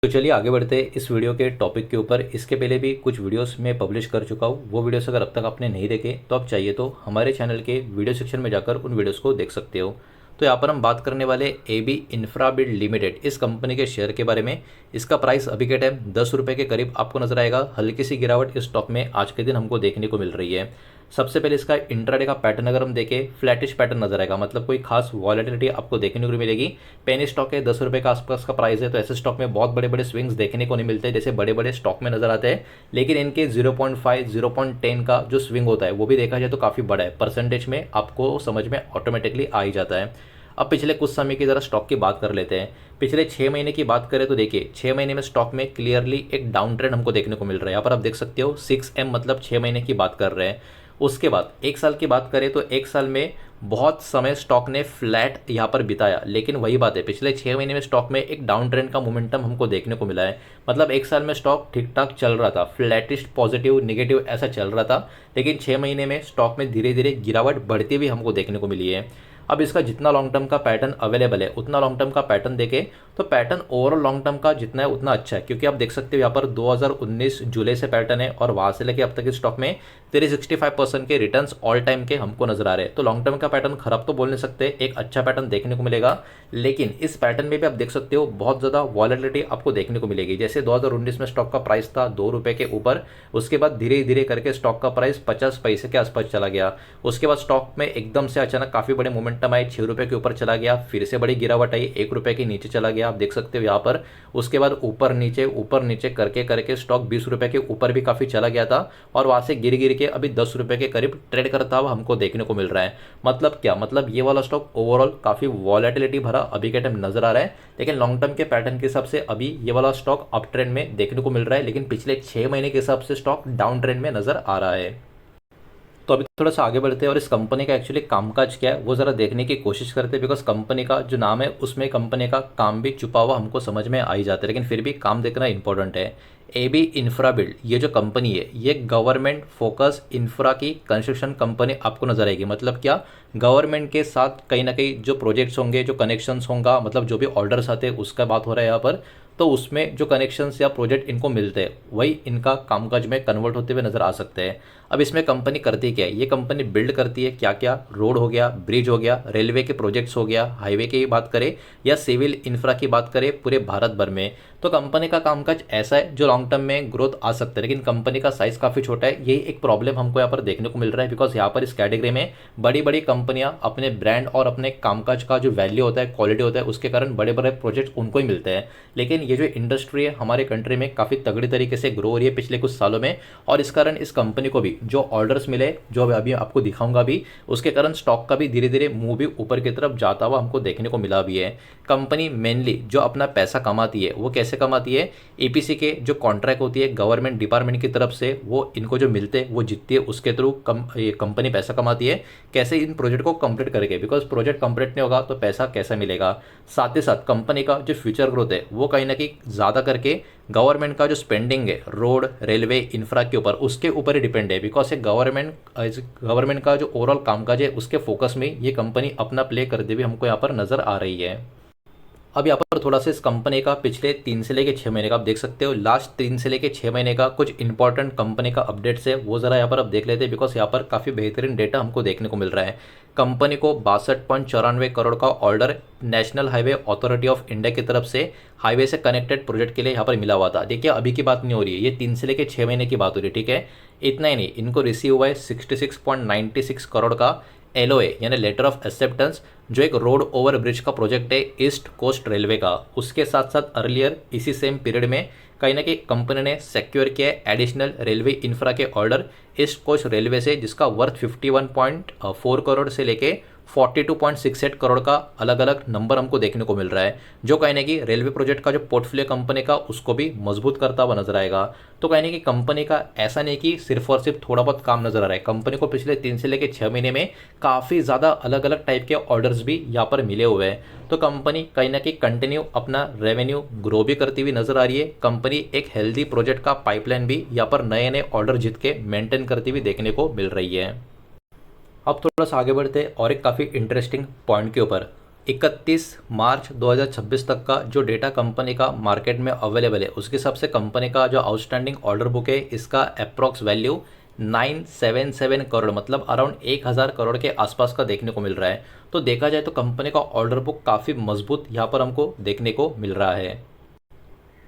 तो चलिए आगे बढ़ते हैं इस वीडियो के टॉपिक के ऊपर। इसके पहले भी कुछ वीडियोस मैं पब्लिश कर चुका हूँ, वो वीडियोस अगर अब तक आपने नहीं देखे तो आप चाहिए तो हमारे चैनल के वीडियो सेक्शन में जाकर उन वीडियोस को देख सकते हो। तो यहाँ पर हम बात करने वाले AB इंफ्राबिल्ड लिमिटेड इस कंपनी के शेयर के बारे में। इसका प्राइस अभी के टाइम 10 रुपये के करीब आपको नजर आएगा। हल्की सी गिरावट इस स्टॉक में आज के दिन हमको देखने को मिल रही है। सबसे पहले इसका इंट्राडे का पैटर्न अगर हम देखें, फ्लैटिश पैटर्न नजर आएगा, मतलब कोई खास वॉलेटिलिटी आपको देखने को मिलेगी। पेनी स्टॉक है, 10 रुपये का आसपास का प्राइस है, तो ऐसे स्टॉक में बहुत बड़े बड़े स्विंग्स देखने को नहीं मिलते जैसे बड़े बड़े स्टॉक में नजर आते हैं। लेकिन इनके 0.5 0.10 का जो स्विंग होता है वो भी देखा जाए तो काफ़ी बड़ा है, परसेंटेज में आपको समझ में ऑटोमेटिकली आ ही जाता है। अब पिछले कुछ समय की ज़रा स्टॉक की बात कर लेते हैं। पिछले 6 महीने की बात करें तो देखिए 6 महीने में स्टॉक में क्लियरली एक डाउन ट्रेंड हमको देखने को मिल रहा है। यहाँ पर आप देख सकते हो 6M मतलब 6 महीने की बात कर रहे हैं। उसके बाद एक साल की बात करें तो एक साल में बहुत समय स्टॉक ने फ्लैट यहाँ पर बिताया, लेकिन वही बात है पिछले 6 महीने में स्टॉक में एक डाउन ट्रेंड का मोमेंटम हमको देखने को मिला है। मतलब एक साल में स्टॉक ठीक ठाक चल रहा था, फ्लैटिश पॉजिटिव निगेटिव ऐसा चल रहा था, लेकिन 6 महीने में स्टॉक में धीरे धीरे गिरावट बढ़ती हुई हमको देखने को मिली है। अब इसका जितना लॉन्ग टर्म का पैटर्न अवेलेबल है उतना लॉन्ग टर्म का पैटर्न देखें तो पैटर्न ओवरऑल लॉन्ग टर्म का जितना है उतना अच्छा है, क्योंकि आप देख सकते हो यहाँ पर 2019 जुलाई से पैटर्न है और वहां से लेके अब तक इस स्टॉक में 365% के रिटर्न्स ऑल टाइम के हमको नजर आ रहे हैं। तो लॉन्ग टर्म का पैटर्न खराब तो बोल नहीं सकते, एक अच्छा पैटर्न देखने को मिलेगा। लेकिन इस पैटर्न में भी आप देख सकते हो बहुत ज़्यादा वॉलेटिलिटी आपको देखने को मिलेगी। जैसे 2019 में स्टॉक का प्राइस था 2 रुपये के ऊपर, उसके बाद धीरे धीरे करके स्टॉक का प्राइस 50 पैसे के आसपास चला गया। उसके बाद स्टॉक में एकदम से अचानक काफ़ी बड़े मोमेंटम आए, 6 रुपये के ऊपर चला गया, फिर से बड़ी गिरावट आई, 1 रुपये के नीचे चला गया, आप देख सकते हो यहाँ पर। उसके बाद ऊपर नीचे करके करके स्टॉक 20 रुपये के ऊपर भी काफ़ी चला गया था और वहाँ से गिर गिर के अभी 10 रुपये के करीब ट्रेड करता हुआ हमको देखने को मिल रहा है। मतलब क्या, मतलब ये वाला स्टॉक ओवरऑल काफ़ी वॉलेटिलिटी भरा अभी के टाइम नजर आ रहा है, लेकिन लॉन्ग टर्म के पैटर्न के हिसाब से अभी ये वाला स्टॉक अप ट्रेंड में देखने को मिल रहा है, लेकिन पिछले 6 महीने के हिसाब से स्टॉक डाउन ट्रेंड में नजर आ रहा है। तो अभी थोड़ा सा आगे बढ़ते हैं और इस कंपनी का एक्चुअली कामकाज क्या है वो ज़रा देखने की कोशिश करते हैं, बिकॉज कंपनी का जो नाम है उसमें कंपनी का काम भी छुपा हुआ हमको समझ में आ ही जाता है, लेकिन फिर भी काम देखना इंपॉर्टेंट है। AB इंफ्राबिल्ड ये जो कंपनी है ये गवर्नमेंट फोकस इंफ्रा की कंस्ट्रक्शन कंपनी आपको नजर आएगी। मतलब क्या, गवर्नमेंट के साथ कहीं ना कहीं जो प्रोजेक्ट्स होंगे, जो कनेक्शंस होंगे, मतलब जो भी ऑर्डर्स आते हैं उसका बात हो रहा है यहाँ पर, तो उसमें जो कनेक्शंस या प्रोजेक्ट इनको मिलते हैं वही इनका कामकाज में कन्वर्ट होते हुए नजर आ सकते हैं। अब इसमें कंपनी करती क्या है, ये कंपनी बिल्ड करती है क्या क्या, रोड हो गया, ब्रिज हो गया, रेलवे के प्रोजेक्ट्स हो गया, हाईवे की बात करें या सिविल इंफ्रा की बात करें पूरे भारत भर में, तो कंपनी का कामकाज ऐसा है जो लॉन्ग टर्म में ग्रोथ आ सकता है। लेकिन कंपनी का साइज काफ़ी छोटा है, यही एक प्रॉब्लम हमको यहाँ पर देखने को मिल रहा है, बिकॉज यहाँ पर इस कैटेगरी में बड़ी बड़ी कंपनियां अपने ब्रांड और अपने कामकाज का जो वैल्यू होता है, क्वालिटी होता है, उसके कारण बड़े बड़े प्रोजेक्ट उनको ही मिलते हैं। लेकिन ये जो इंडस्ट्री है हमारे कंट्री में काफ़ी तगड़ी तरीके से ग्रो हो रही है पिछले कुछ सालों में, और इस कारण इस कंपनी को भी जो ऑर्डर्स मिले, जो अभी आपको दिखाऊंगा भी, उसके कारण स्टॉक का भी धीरे धीरे मूव भी ऊपर की तरफ जाता हुआ हमको देखने को मिला भी है। कंपनी मेनली जो अपना पैसा कमाती है वो कैसे कमाती है, EPC के जो कॉन्ट्रैक्ट होती है गवर्नमेंट डिपार्टमेंट की तरफ से, वो इनको जो मिलते हैं वो जीतती है, उसके थ्रू ये कंपनी पैसा कमाती है। कैसे, इन प्रोजेक्ट को कंप्लीट करके, बिकॉज प्रोजेक्ट कंप्लीट नहीं होगा तो पैसा कैसे मिलेगा। साथ ही साथ कंपनी का जो फ्यूचर ग्रोथ है वो कहीं ना कहीं ज़्यादा करके गवर्नमेंट का जो स्पेंडिंग है रोड रेलवे इंफ्रा के ऊपर, उसके ऊपर ही डिपेंड है, बिकॉज ये गवर्नमेंट का जो ओवरऑल कामकाज है उसके फोकस में ये कंपनी अपना प्ले करते हुए हमको यहाँ पर नजर आ रही है। अब यहाँ पर थोड़ा सा इस कंपनी का पिछले 3 से लेकर 6 महीने का आप देख सकते हो, लास्ट 3 से लेकर 6 महीने का कुछ इंपॉर्टेंट कंपनी का अपडेट्स है वो ज़रा यहाँ पर आप देख लेते हैं, बिकॉज यहाँ पर काफ़ी बेहतरीन डेटा हमको देखने को मिल रहा है। कंपनी को 62.94 करोड़ का order national highway authority of India की तरफ से हाईवे से कनेक्टेड प्रोजेक्ट के लिए यहाँ पर मिला हुआ था। देखिए अभी की बात नहीं हो रही है, ये 3 से लेकर 6 महीने की बात हो रही है, ठीक है। इतना ही नहीं, इनको रिसीव हुआ है 66.96 करोड़ का LOA यानी लेटर ऑफ एक्सेप्टेंस, जो एक रोड ओवर ब्रिज का प्रोजेक्ट है ईस्ट कोस्ट रेलवे का। उसके साथ साथ अर्लियर इसी सेम पीरियड में कहीं ना कहीं कंपनी ने सिक्योर किया एडिशनल रेलवे इंफ्रा के ऑर्डर ईस्ट कोस्ट रेलवे से, जिसका वर्थ 51.4 करोड़ से लेके 42.68 करोड़ का अलग अलग नंबर हमको देखने को मिल रहा है, जो कहीं ना कहीं रेलवे प्रोजेक्ट का जो पोर्टफोलियो कंपनी का उसको भी मजबूत करता हुआ नजर आएगा। तो कहीं ना कहीं कंपनी का ऐसा नहीं कि सिर्फ और सिर्फ थोड़ा बहुत काम नजर आ रहा है, कंपनी को पिछले 3 से लेकर 6 महीने में काफ़ी ज़्यादा अलग अलग टाइप के ऑर्डर्स भी यहाँ पर मिले हुए हैं। तो कंपनी कहीं ना कहीं कंटिन्यू अपना रेवेन्यू ग्रो भी करती हुई नजर आ रही है। कंपनी एक हेल्दी प्रोजेक्ट का पाइपलाइन भी यहाँ पर नए नए ऑर्डर जीत के मेंटेन करती हुई देखने को मिल रही है। अब थोड़ा सा आगे बढ़ते हैं और एक काफ़ी इंटरेस्टिंग पॉइंट के ऊपर। 31 मार्च 2026 तक का जो डेटा कंपनी का मार्केट में अवेलेबल है उसके हिसाब से कंपनी का जो आउटस्टैंडिंग ऑर्डर बुक है इसका अप्रॉक्स वैल्यू 977 करोड़ मतलब अराउंड 1000 करोड़ के आसपास का देखने को मिल रहा है। तो देखा जाए तो कंपनी का ऑर्डर बुक काफ़ी मजबूत यहाँ पर हमको देखने को मिल रहा है।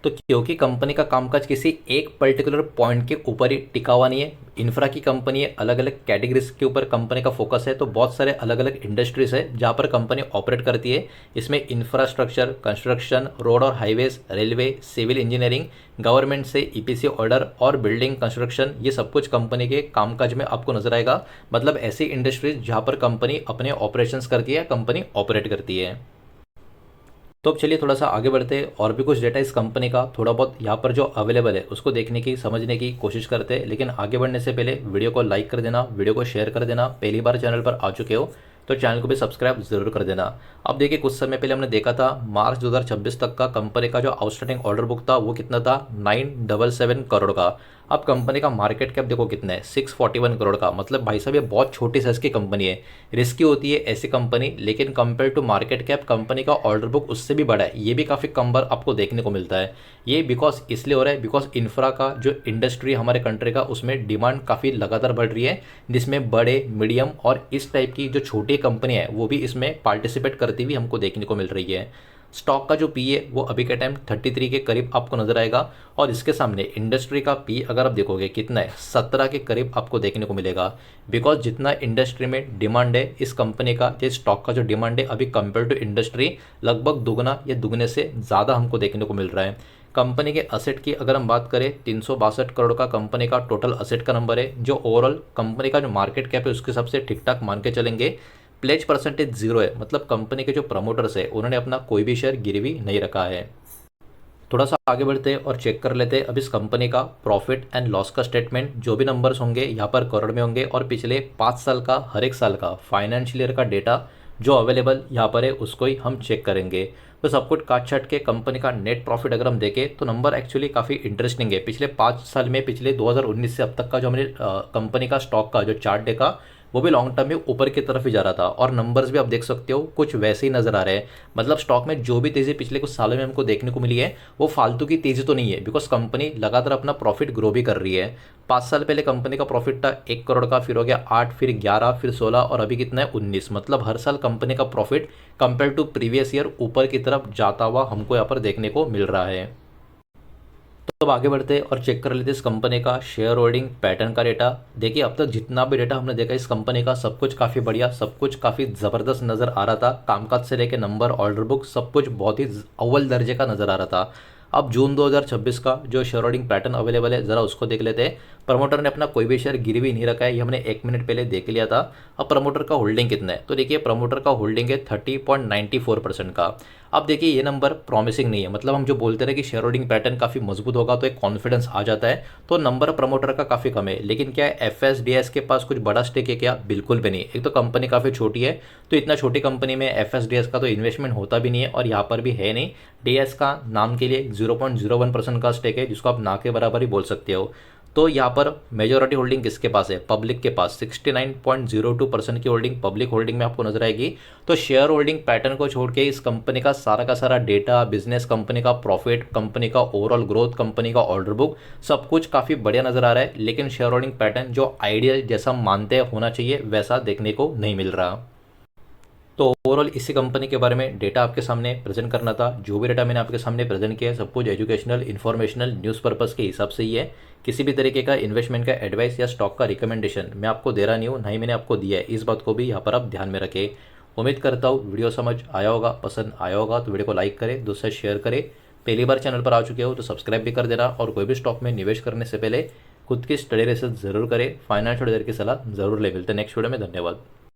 तो क्योंकि कंपनी का कामकाज किसी एक पर्टिकुलर पॉइंट के ऊपर ही टिका हुआ नहीं है, इंफ्रा की कंपनी है, अलग अलग कैटेगरीज के ऊपर कंपनी का फोकस है, तो बहुत सारे अलग अलग इंडस्ट्रीज है जहाँ पर कंपनी ऑपरेट करती है। इसमें इंफ्रास्ट्रक्चर, कंस्ट्रक्शन, रोड और highways, railway, civil engineering, government से ईपीसी ऑर्डर और बिल्डिंग कंस्ट्रक्शन, ये सब कुछ कंपनी के कामकाज में आपको नजर आएगा। मतलब ऐसी इंडस्ट्रीज जहाँ पर कंपनी अपने ऑपरेशंस करती है, कंपनी ऑपरेट करती है। तो अब चलिए थोड़ा सा आगे बढ़ते हैं और भी कुछ डेटा इस कंपनी का थोड़ा बहुत यहाँ पर जो अवेलेबल है उसको देखने की, समझने की कोशिश करते हैं। लेकिन आगे बढ़ने से पहले वीडियो को लाइक कर देना, वीडियो को शेयर कर देना। पहली बार चैनल पर आ चुके हो तो चैनल को भी सब्सक्राइब जरूर कर देना। अब देखिए कुछ समय पहले हमने देखा था मार्च 2026 तक का कंपनी का जो आउटस्टैंडिंग ऑर्डर बुक था वो कितना था, 977 करोड़ का। अब कंपनी का मार्केट कैप देखो कितना है, 641 करोड़ का। मतलब भाई साहब ये बहुत छोटी साइज की कंपनी है, रिस्की होती है ऐसी कंपनी, लेकिन compare to market cap company का ऑर्डर बुक उससे भी बड़ा है। ये भी काफ़ी कम बार आपको देखने को मिलता है। ये बिकॉज इसलिए हो रहा है बिकॉज इंफ्रा का जो इंडस्ट्री हमारे कंट्री का उसमें डिमांड काफ़ी लगातार बढ़ रही है, जिसमें बड़े, मीडियम और इस टाइप की जो छोटी कंपनी है वो भी इसमें पार्टिसिपेट करती हुई हमको देखने को मिल रही है। स्टॉक का जो पी है वो अभी के टाइम 33 के करीब आपको नजर आएगा और इसके सामने इंडस्ट्री का पी अगर आप देखोगे कितना है, 17 के करीब आपको देखने को मिलेगा। बिकॉज जितना इंडस्ट्री में डिमांड है इस कंपनी का, ये स्टॉक का जो डिमांड है अभी कंपेयर टू इंडस्ट्री लगभग दुगना या दुगने से ज़्यादा हमको देखने को मिल रहा है। कंपनी के असेट की अगर हम बात करें, 362 करोड़ का कंपनी का टोटल असेट का नंबर है, जो ओवरऑल कंपनी का जो मार्केट कैप है उसके हिसाब से ठीक ठाक मान के चलेंगे। प्लेज परसेंटेज 0 है, मतलब कंपनी के जो प्रमोटर्स है उन्होंने अपना कोई भी शेयर गिरवी नहीं रखा है। थोड़ा सा आगे बढ़ते हैं और चेक कर लेते हैं अब इस कंपनी का प्रॉफिट एंड लॉस का स्टेटमेंट। जो भी नंबर्स होंगे यहाँ पर करोड़ में होंगे और पिछले 5 साल का, हर एक साल का फाइनेंशियल ईयर का डेटा जो अवेलेबल यहाँ पर है उसको ही हम चेक करेंगे। तो सब कुछ काट छाट के कंपनी का नेट प्रॉफिट अगर हम देखें तो नंबर एक्चुअली काफ़ी इंटरेस्टिंग है। पिछले 5 साल में, पिछले 2019 से अब तक का जो हमने कंपनी का स्टॉक का जो चार्ट देखा वो भी लॉन्ग टर्म में ऊपर की तरफ ही जा रहा था और नंबर्स भी आप देख सकते हो कुछ वैसे ही नजर आ रहे हैं। मतलब स्टॉक में जो भी तेजी पिछले कुछ सालों में हमको देखने को मिली है वो फालतू की तेजी तो नहीं है, बिकॉज कंपनी लगातार अपना प्रॉफिट ग्रो भी कर रही है। 5 साल पहले कंपनी का प्रॉफिट था 1 करोड़ का, फिर हो गया 8, फिर 11, फिर 16 और अभी कितना है 19। मतलब हर साल कंपनी का profit compare to previous year ऊपर की तरफ जाता हुआ हमको यहाँ पर देखने को मिल रहा है। तो अब आगे बढ़ते हैं और चेक कर लेते हैं इस कंपनी का शेयर होल्डिंग पैटर्न का डेटा। देखिए अब तक जितना भी डेटा हमने देखा इस कंपनी का सब कुछ काफ़ी बढ़िया, सब कुछ काफ़ी ज़बरदस्त नज़र आ रहा था। कामकाज से लेके नंबर, ऑर्डर बुक, सब कुछ बहुत ही अव्वल दर्जे का नज़र आ रहा था। अब जून 2026 का जो शेयर होल्डिंग पैटर्न अवेलेबल है ज़रा उसको देख लेते हैं। प्रमोटर ने अपना कोई भी शेयर गिरवी नहीं रखा है, ये हमने 1 मिनट पहले देख लिया था। अब प्रमोटर का होल्डिंग कितना है तो देखिए प्रमोटर का होल्डिंग है 30.94% का। अब देखिए ये नंबर प्रॉमिसिंग नहीं है, मतलब हम जो बोलते रहे कि शेयर होल्डिंग पैटर्न काफ़ी मजबूत होगा तो एक कॉन्फिडेंस आ जाता है, तो नंबर प्रमोटर का काफ़ी कम है। लेकिन क्या है एफएसडीएस के पास कुछ बड़ा स्टेक है क्या? बिल्कुल भी नहीं। एक तो कंपनी काफ़ी छोटी है, तो इतना छोटी कंपनी में एफएसडीएस का तो इन्वेस्टमेंट होता भी नहीं है और यहाँ पर भी है नहीं। डीएस का नाम के लिए 0.01% का स्टेक है जिसको आप ना के बराबर ही बोल सकते हो। तो यहाँ पर मेजोरिटी होल्डिंग किसके पास है? पब्लिक के पास 69.02% की होल्डिंग पब्लिक होल्डिंग में आपको नजर आएगी। तो शेयर होल्डिंग पैटर्न को छोड़ के इस कंपनी का सारा डेटा, बिजनेस, कंपनी का प्रॉफिट, कंपनी का ओवरऑल ग्रोथ, कंपनी का ऑर्डर बुक, सब कुछ काफ़ी बढ़िया नजर आ रहा है। लेकिन शेयर होल्डिंग पैटर्न जो आइडियल जैसा मानते हैं होना चाहिए वैसा देखने को नहीं मिल रहा। तो ओवरऑल इसी कंपनी के बारे में डेटा आपके सामने प्रेजेंट करना था। जो भी डेटा मैंने आपके सामने प्रेजेंट किया है सब कुछ एजुकेशनल, इन्फॉर्मेशनल, न्यूज़ पर्पज़ के हिसाब से ही है। किसी भी तरीके का इन्वेस्टमेंट का एडवाइस या स्टॉक का रिकमेंडेशन मैं आपको दे रहा नहीं हूँ, ना ही मैंने आपको दिया है। इस बात को भी यहाँ पर आप ध्यान में रखें। उम्मीद करता हूँ वीडियो समझ आया होगा, पसंद आया होगा तो वीडियो को लाइक करें, दोस्तों शेयर करें। पहली बार चैनल पर आ चुके हो तो सब्सक्राइब भी कर देना और कोई भी स्टॉक में निवेश करने से पहले खुद की स्टडी रिसर्च जरूर करें, फाइनेंशियल एडवाइजर की सलाह जरूर ले। मिलते हैं नेक्स्ट वीडियो में, धन्यवाद।